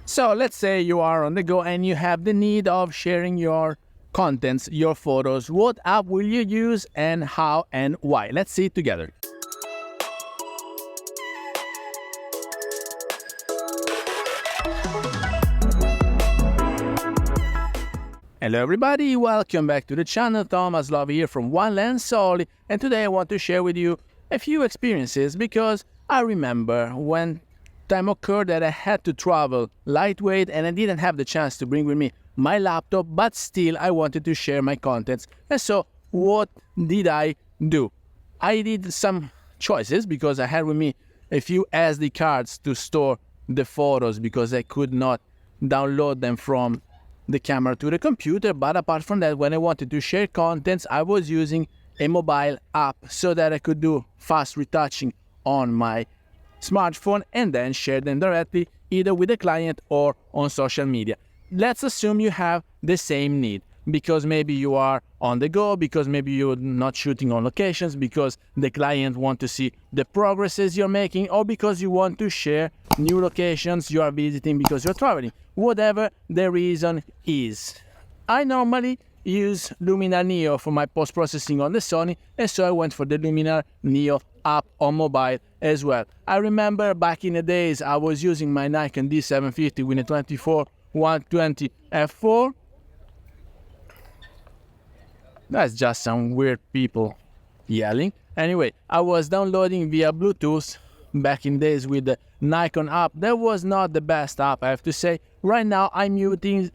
So let's say you are on the go and you have the need of sharing your contents, your photos. What app will you use and how and why? Let's see it together. Hello everybody, welcome back to the channel. Thomas Love here from One Lens Solely, and today I want to share with you a few experiences because I remember when time occurred that I had to travel lightweight and I didn't have the chance to bring with me my laptop, but still I wanted to share my contents. And so what did I do? I did some choices because I had with me a few SD cards to store the photos because I could not download them from the camera to the computer. But apart from that, when I wanted to share contents, I was using a mobile app so that I could do fast retouching on my smartphone and then share them directly either with the client or on social media. Let's assume you have the same need because maybe you are on the go, because maybe you're not shooting on locations, because the client wants to see the progresses you're making, or because you want to share new locations you are visiting because you're traveling. Whatever the reason is. I normally use Luminar Neo for my post-processing on the Sony, and so I went for the Luminar Neo app on mobile as well. I remember back in the days I was using my Nikon D750 with a 24-120 f4. That's just some weird people yelling. Anyway, I was downloading via Bluetooth back in days with the Nikon app. That was not the best app, I have to say. Right now I'm using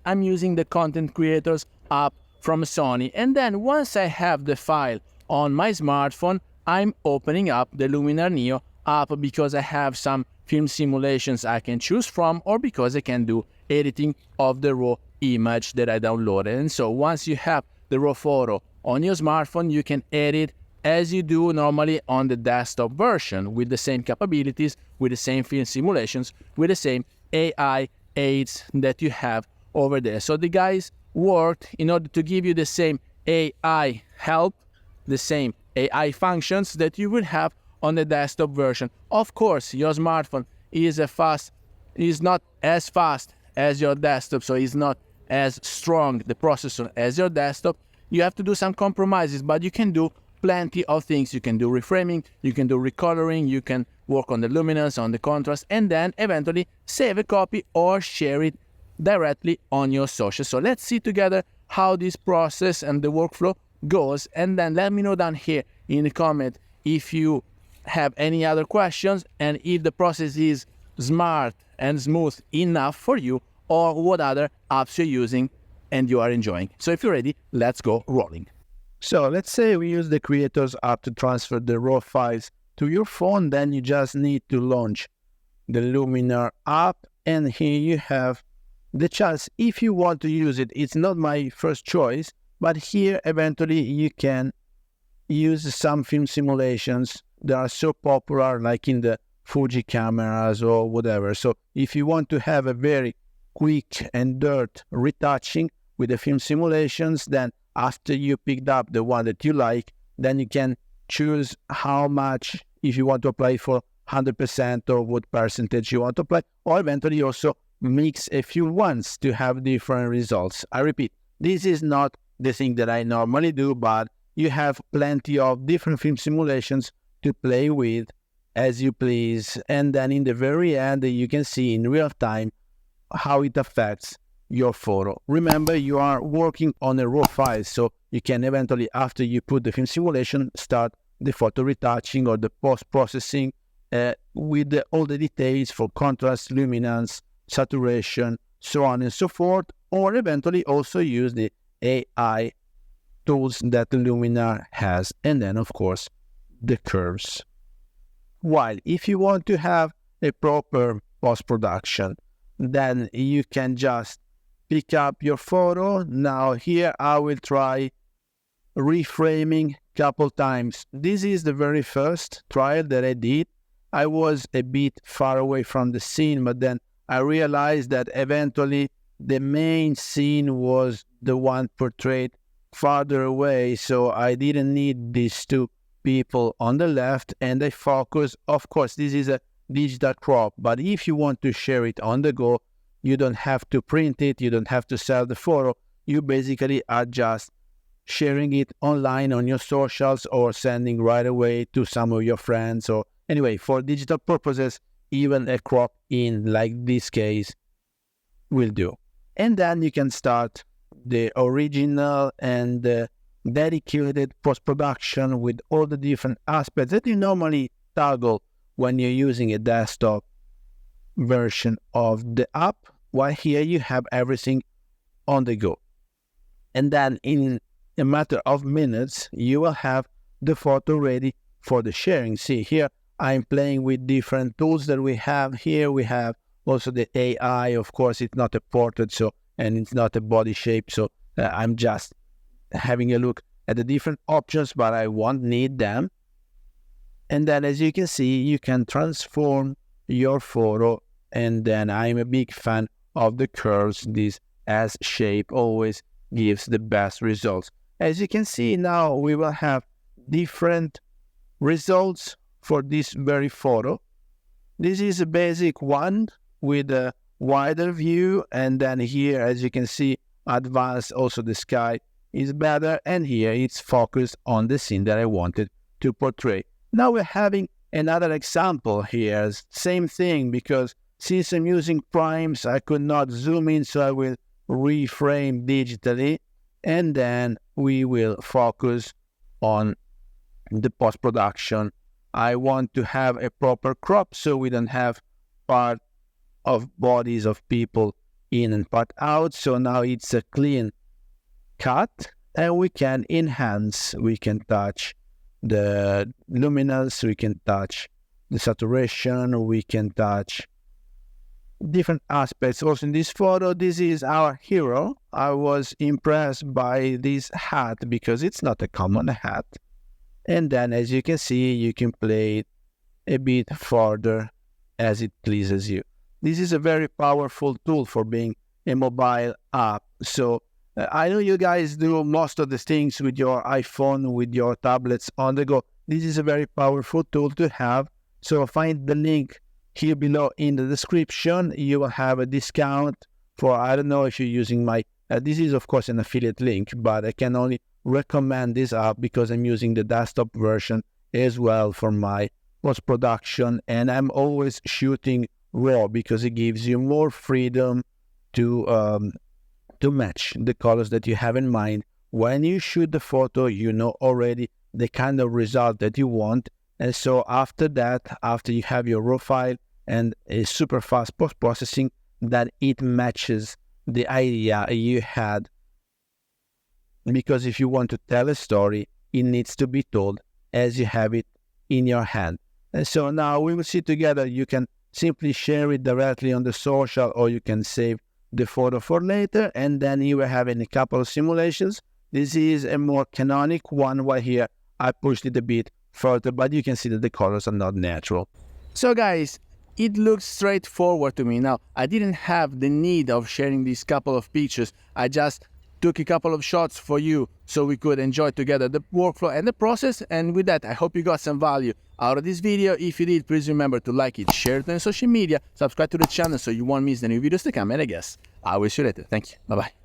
the Content Creators app from Sony, and then once I have the file on my smartphone, I'm opening up the Luminar Neo app because I have some film simulations I can choose from, or because I can do editing of the raw image that I downloaded. And so once you have the raw photo on your smartphone, you can edit as you do normally on the desktop version, with the same capabilities, with the same film simulations, with the same AI aids that you have over there. So the guys worked in order to give you the same AI help, the same AI functions that you would have on the desktop version. Of course, your smartphone is not as fast as your desktop, so it's not as strong the processor as your desktop. You have to do some compromises, but you can do plenty of things. You can do reframing, you can do recoloring, you can work on the luminance, on the contrast, and then eventually save a copy or share it directly on your social. So let's see together how this process and the workflow goes, and then let me know down here in the comment if you have any other questions and if the process is smart and smooth enough for you, or what other apps you're using and you are enjoying. So if you're ready, let's go rolling. So let's say we use the Creators app to transfer the raw files to your phone. Then you just need to launch the Luminar app, and here you have the chance. If you want to use it, it's not my first choice, but here eventually you can use some film simulations that are so popular, like in the Fuji cameras or whatever. So if you want to have a very quick and dirt retouching with the film simulations, then after you picked up the one that you like, then you can choose how much, if you want to apply for 100% or what percentage you want to apply, or eventually also mix a few ones to have different results. I repeat, this is not the thing that I normally do, but you have plenty of different film simulations to play with as you please. And then in the very end, you can see in real time how it affects your photo. Remember, you are working on a raw file, so you can eventually, after you put the film simulation, start the photo retouching or the post-processing with all the details for contrast, luminance, saturation, so on and so forth, or eventually also use the AI tools that Luminar has, and then of course the curves. While if you want to have a proper post-production, then you can just pick up your photo. Now here I will try reframing couple times. This is the very first trial that I did. I was a bit far away from the scene, but then I realized that eventually the main scene was the one portrayed farther away, so I didn't need these two people on the left, and I focus. Of course, this is a digital crop, but if you want to share it on the go, You don't have to print it. You don't have to sell the photo. You basically are just sharing it online on your socials or sending right away to some of your friends. Or anyway, for digital purposes, even a crop in like this case will do. And then you can start the original and dedicated post-production with all the different aspects that you normally toggle when you're using a desktop version of the app, while here you have everything on the go. And then in a matter of minutes, you will have the photo ready for the sharing. See here, I'm playing with different tools that we have here. We have also the AI. Of course, it's not a portrait, so, and it's not a body shape, so I'm just having a look at the different options, but I won't need them. And then as you can see, you can transform your photo, and then I'm a big fan of the curves. This S shape always gives the best results. As you can see now, we will have different results for this very photo. This is a basic one with a wider view, and then here, as you can see, advanced, also the sky is better, and here it's focused on the scene that I wanted to portray. Now we're having another example here, same thing, because since I'm using primes, I could not zoom in, so I will reframe digitally, and then we will focus on the post-production. I want to have a proper crop, so we don't have part of bodies of people in and part out. So now it's a clean cut, and we can enhance, we can touch the luminance, we can touch the saturation, we can touch different aspects. Also in this photo, this is our hero. I was impressed by this hat because it's not a common hat. And then as you can see, you can play it a bit further as it pleases you. This is a very powerful tool for being a mobile app. So I know you guys do most of the things with your iPhone, with your tablets on the go. This is a very powerful tool to have. So find the link here below in the description. You will have a discount for, I don't know if you're using my, this is of course an affiliate link, but I can only recommend this app because I'm using the desktop version as well for my post-production, and I'm always shooting RAW because it gives you more freedom to match the colors that you have in mind. When you shoot the photo, you know already the kind of result that you want, and so after that, after you have your RAW file and a super fast post-processing, that it matches the idea you had. Because if you want to tell a story, it needs to be told as you have it in your hand. And so now we will see together. You can simply share it directly on the social, or you can save the photo for later, and then you will have in a couple of simulations. This is a more canonic one, while here I pushed it a bit further, but you can see that the colors are not natural. So guys, it looks straightforward to me. Now, I didn't have the need of sharing these couple of pictures. I just took a couple of shots for you so we could enjoy together the workflow and the process. And with that, I hope you got some value out of this video. If you did, please remember to like it, share it on social media, subscribe to the channel so you won't miss the new videos to come, and I guess I will see you later. Thank you. Bye-bye.